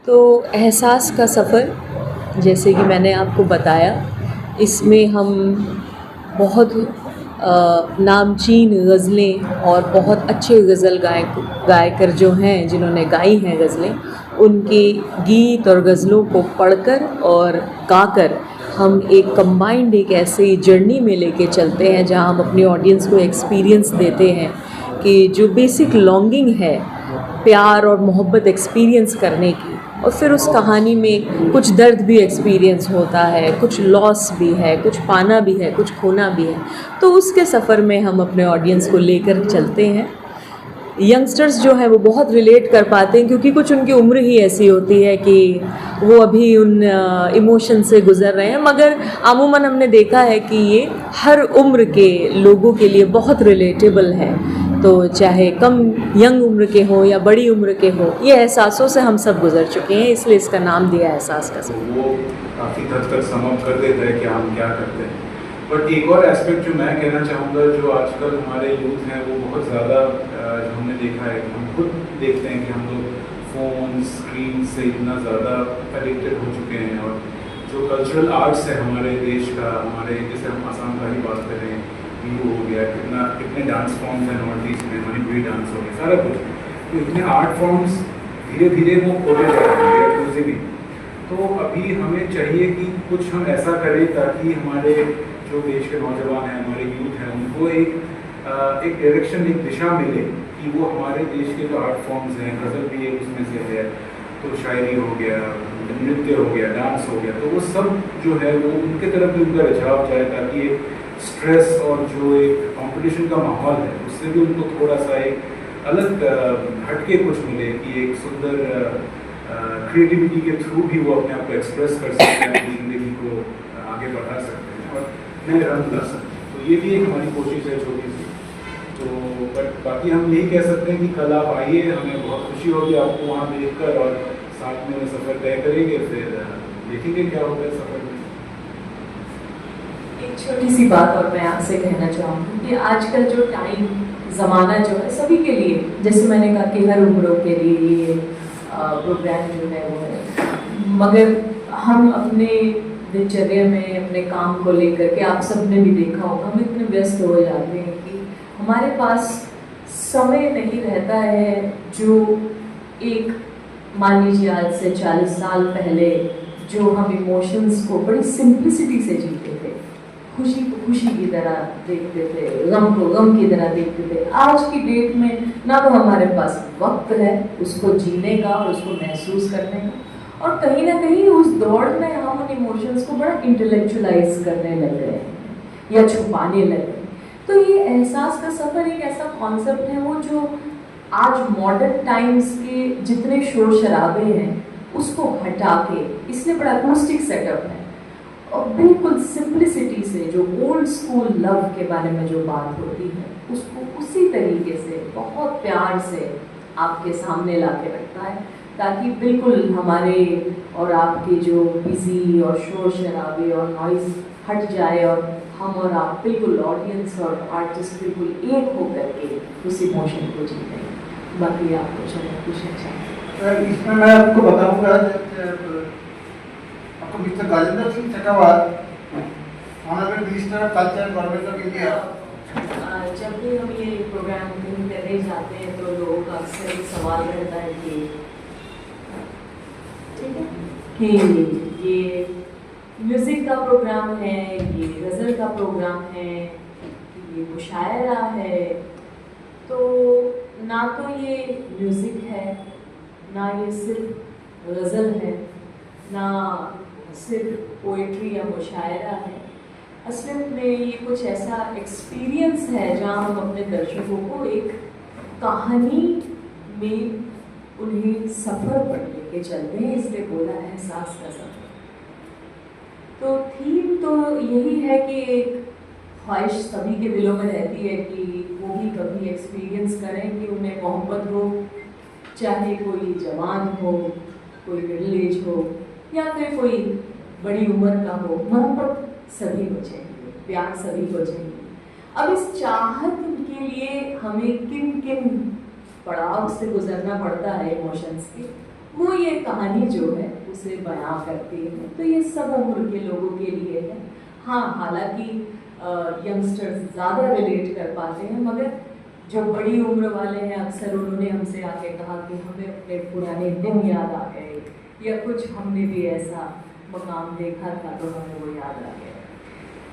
तो एहसास का सफ़र जैसे कि मैंने आपको बताया, इसमें हम बहुत नामचीन गज़लें और बहुत अच्छे गज़ल गायकर जो हैं जिन्होंने गाई हैं गज़लें, उनके गीत और गज़लों को पढ़कर और गाकर हम एक कंबाइंड एक ऐसी जर्नी में लेके चलते हैं जहाँ हम अपनी ऑडियंस को एक्सपीरियंस देते हैं कि जो बेसिक लॉन्गिंग है प्यार और मोहब्बत एक्सपीरियंस करने की, और फिर उस कहानी में कुछ दर्द भी एक्सपीरियंस होता है, कुछ लॉस भी है, कुछ पाना भी है, कुछ खोना भी है। तो उसके सफ़र में हम अपने ऑडियंस को लेकर चलते हैं। यंगस्टर्स जो हैं वो बहुत रिलेट कर पाते हैं क्योंकि कुछ उनकी उम्र ही ऐसी होती है कि वो अभी उन इमोशन से गुज़र रहे हैं, मगर अमूमन हमने देखा है कि ये हर उम्र के लोगों के लिए बहुत रिलेटेबल है। तो चाहे कम यंग उम्र के हों या बड़ी उम्र के हों, ये एहसासों से हम सब गुज़र चुके हैं, इसलिए इसका नाम दिया एहसास का सफ़र। वो काफ़ी हद तक सम अप कर देता है कि हम क्या करते हैं। बट एक और एस्पेक्ट जो मैं कहना चाहूँगा, जो आजकल हमारे यूथ हैं वो बहुत ज़्यादा जो हमने देखा है, हम खुद देखते हैं कि हम लोग फ़ोन स्क्रीन से इतना ज़्यादा एडिक्टेड हो चुके हैं। और जो कल्चरल आर्ट्स है हमारे देश का, हमारे जैसे हम आसाम का ही बात करें, बिहू हो गया, कितने डांस फॉर्म्स हैं नॉर्थ ईस्ट में, मणिपुरी डांस हो गया, सारा कुछ। तो इतने आर्ट फॉर्म्स धीरे धीरे वो खोले जा रहे हैं लूजिंग। तो अभी हमें चाहिए कि कुछ हम ऐसा करें ताकि हमारे जो देश के नौजवान हैं, हमारे यूथ हैं, उनको एक डायरेक्शन, एक दिशा मिले कि वो हमारे देश के जो आर्ट फॉर्म्स हैं, गज़ल भी एक उसमें से है, तो शायरी हो गया, नृत्य हो गया, डांस हो गया, तो वो सब जो है वो उनके तरफ भी उनका रिझाव जाए, ताकि एक स्ट्रेस और जो एक कंपटीशन का माहौल है उससे भी उनको थोड़ा सा एक अलग हटके कुछ मिले, कि एक सुंदर क्रिएटिविटी के थ्रू भी वो अपने आप को एक्सप्रेस कर सकते हैं, अपनी ज़िंदगी को आगे बढ़ा सकते हैं और नए रंग ला सकते हैं। तो ये भी एक हमारी कोशिश है छोटी सी। तो बट बाकी हम यही कह सकते हैं कि कल आप आइए, हमें बहुत खुशी होगी आपको वहाँ देखकर, और साथ में सफ़र तय करेंगे, फिर देखेंगे क्या होगा सफ़र में। एक छोटी सी बात और मैं आपसे कहना चाहूँगी कि आजकल जो टाइम ज़माना जो है सभी के लिए, जैसे मैंने कहा कि हर उम्रों के लिए ये प्रोग्राम जो है वो है, मगर हम अपने दिनचर्या में अपने काम को लेकर के, आप सब ने भी देखा होगा, हम इतने व्यस्त हो जाते हैं कि हमारे पास समय नहीं रहता है। जो एक मान लीजिए आज से 40 साल पहले जो हम इमोशंस को बड़ी सिंप्लिसिटी से जीते थे, खुशी को खुशी की तरह देखते थे, गम को गम की तरह देखते थे, आज की डेट में ना तो हमारे पास वक्त है उसको जीने का और उसको महसूस करने का, और कहीं ना कहीं उस दौड़ में हम उन इमोशंस को बड़ा इंटेलेक्चुअलाइज करने लग गए या छुपाने लग गए। तो ये एहसास का सफ़र एक ऐसा कॉन्सेप्ट है वो जो आज मॉडर्न टाइम्स के जितने शोर शराबे हैं उसको हटा के, इसलिए बड़ा अकूस्टिक सेटअप है और बिल्कुल सिंप्लिसिटी से जो ओल्ड स्कूल लव के बारे में जो बात होती है उसको उसी तरीके से बहुत प्यार से आपके सामने ला के रखता है, ताकि बिल्कुल हमारे और आपके जो बिजी और शोर शराबे और नॉइज़ हट जाए और हम और आप बिल्कुल ऑडियंस और आर्टिस्ट बिल्कुल एक होकर के उस इमोशन को जीते। बाकी आप कुछ पूछना चाहें? इसमें मैं आपको बताऊंगा, आपको mister Gajendra Singh Shekhawat, honourable minister of culture government of India. जब भी हम ये प्रोग्राम कहीं करने जाते हैं तो लोगों का अक्सर एक सवाल रहता है कि ठीक है कि ये म्यूज़िक का प्रोग्राम है, ये गज़ल का प्रोग्राम है, ये मुशायरा है, तो ना तो ये म्यूज़िक है, ना ये सिर्फ गज़ल है, ना सिर्फ पोइट्री या मुशायरा है। असलियत में ये कुछ ऐसा एक्सपीरियंस है जहाँ हम अपने दर्शकों को एक कहानी में उन्हें सफ़र पर लेके चलते हैं, इसलिए बोला एहसास का सफ़र। तो थीम तो यही है कि एक ख्वाहिश सभी के दिलों में रहती है कि वो भी कभी एक्सपीरियंस करें कि उन्हें मोहब्बत हो, चाहे कोई जवान हो, कोई मिडिल एज हो या फिर कोई बड़ी उम्र का हो, मोहब्बत सभी को चाहिए, प्यार सभी को चाहिए। अब इस चाहत के लिए हमें किन किन पड़ाव से गुजरना पड़ता है इमोशंस के, वो ये कहानी जो है उसे बयां करती है। तो ये सब उम्र के लोगों के लिए है। हाँ, हालांकि यंगस्टर्स ज़्यादा रिलेट कर पाते हैं, मगर जो बड़ी उम्र वाले हैं अक्सर उन्होंने हमसे आके कहा कि हमें अपने पुराने दिन याद आ गए, या कुछ हमने भी ऐसा मकाम देखा था तो हमें वो याद आ गया।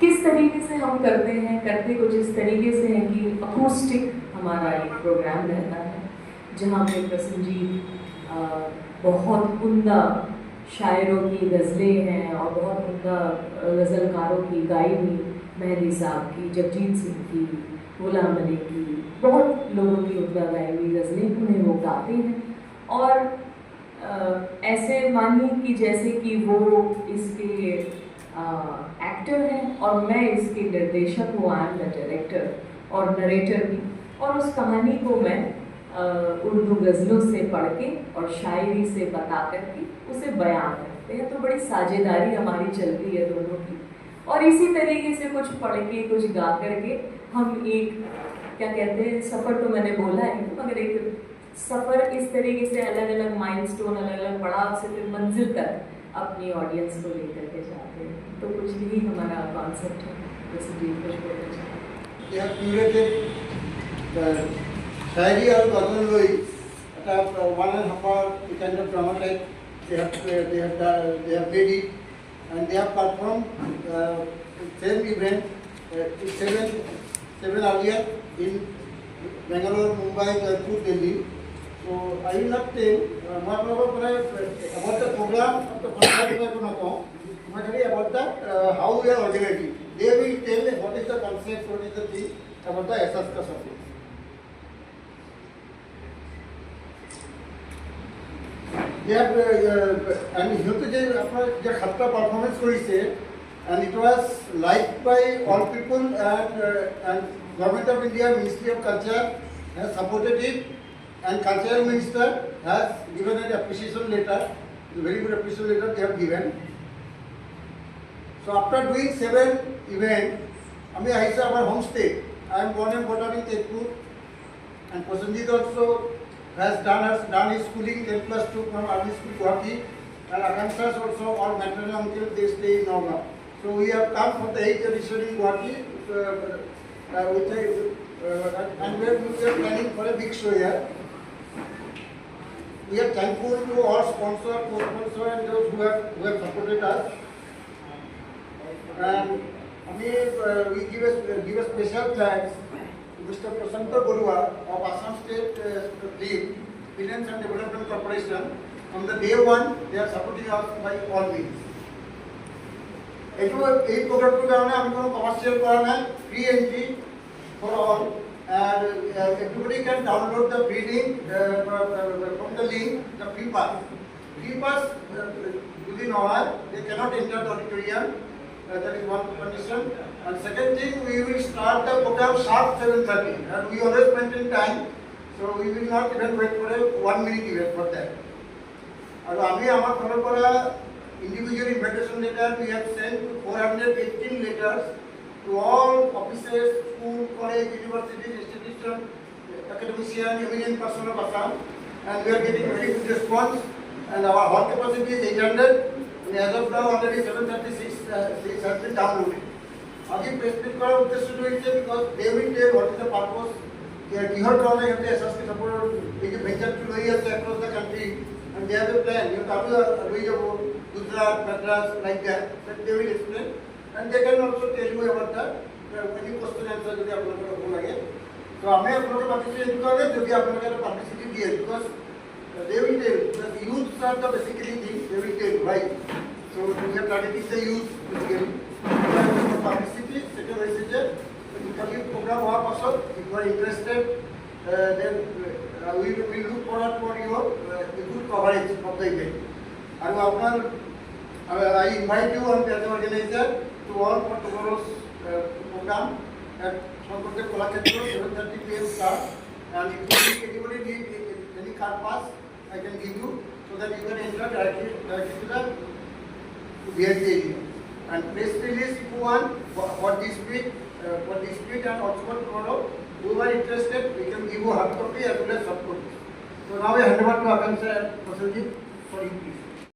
किस तरीके से हम करते हैं, करते कुछ इस तरीके से हैं कि अकूस्टिक हमारा एक प्रोग्राम रहता है जहाँ पे प्रसन्नजीत बहुत उम्दा शायरों की गज़लें हैं और बहुत उम्दा गज़लकारों की गाई हुई, मेहदी साहब की, जगजीत सिंह की, गुलाम अली की, बहुत लोगों की उम्दा गाई हुई गज़लें उन्हें वो गाते हैं। और ऐसे मानिए कि जैसे कि वो इसके एक्टर हैं और मैं इसके निर्देशक हूँ, आई एम द डायरेक्टर और नरेटर भी। और उस कहानी को मैं उर्दू गज़लों से पढ़ के और शायरी से बता करके उसे बयां करते हैं। तो बड़ी साझेदारी हमारी चलती है दोनों की। और इसी तरीके से कुछ पढ़ के कुछ गा करके हम एक, क्या कहते हैं, सफ़र तो मैंने बोला है, मगर एक सफ़र इस तरीके से अलग अलग माइलस्टोन, अलग अलग पड़ाव से फिर मंजिल तक अपनी ऑडियंस को लेकर के जाते हैं। तो कुछ यही हमारा कॉन्सेप्ट है। जैसे जी कुछ बोलना चाहिए शायरी और गजल लई এটা one and a half hour kind of drama type they have made it, and they have performed same event seven earlier in Bangalore, Mumbai, Jaipur, Delhi. So I will not tell what about the program of the concert I will not know, but about that how we are organizing. They will tell what is the concept, what is the thing about the essence of it. And here যে আপনার যে খাতটা performance করেছে, and it was liked by all people, and Government of India, Ministry of Culture has supported it, and Cultural Minister has given an appreciation letter, a very good appreciation letter they have given. So after doing 7 events, I have our homestay. I am born and brought up in Tezpur, and Prasenjit also has done his schooling 10+2 from early school Guwahati, and Akansha's also all maternal uncle they stay in Nagaon. So we have come for the 8th edition in Guwahati, and we are planning for a big show here. We are thankful to all sponsors, co-sponsors, and those who have supported us. And we give a special thanks to Mr. Prasanta Borua of Assam State Finance and Development Corporation. From the day one, they are supporting us by all means. এই প্রোগ্রামটার কারণে আমি কোনো commercial করা নাই, free entry for all, and everybody can download the free link from the link, the free pass. Free pass যদি না হয়, they cannot enter the auditorium. That is one condition. And second thing, we will start the program sharp 7:30, and we always maintain time, so we will not even wait for a 1 minute event for that. And আমি আমার তরফ করা individual invitation letter we have sent to 418 letters to all offices, school, college, universities, institutions, academician, eminent person of Assam, and we are getting very good response, and our hall capacity is 800, and as of now already 736 has been downloaded. Again, present করার উদ্দেশ্য রয়েছে because they will tell what is the purpose, কিহৰ কাৰণে ইহঁতে এছএছকে support এই যে ভেঞ্চাৰটো লৈ আছে across the country, and they have a plan. ইহঁতে আৰু লৈ যাব Gujarat, Madras, like that they will explain, and they can also tell you about the any question answer যদি আপনাদের ভালো লাগে। তো আমি আপনাদের পার্টিসিপেট করলে যদি আপনাদের পাবলিসিটি দিয়ে, because they will tell the youth are the basically things they will tell why. So we are targeting the youth basically. Publicity, second message, because you program our person, if you are interested, then we will look forward for your good coverage of the event. And I invite you on as an organizer to all for tomorrow's program at Shankar Kalakshetra, 7:30 p.m. start. And if anybody need any card pass, I can give you so that you can enter directly to the VIP area. And press release if you want for this week and also for tomorrow. Who are interested, we can give you hard copy as well as soft copy. So now we hand over to Akansha and Prasenjit. sorry please.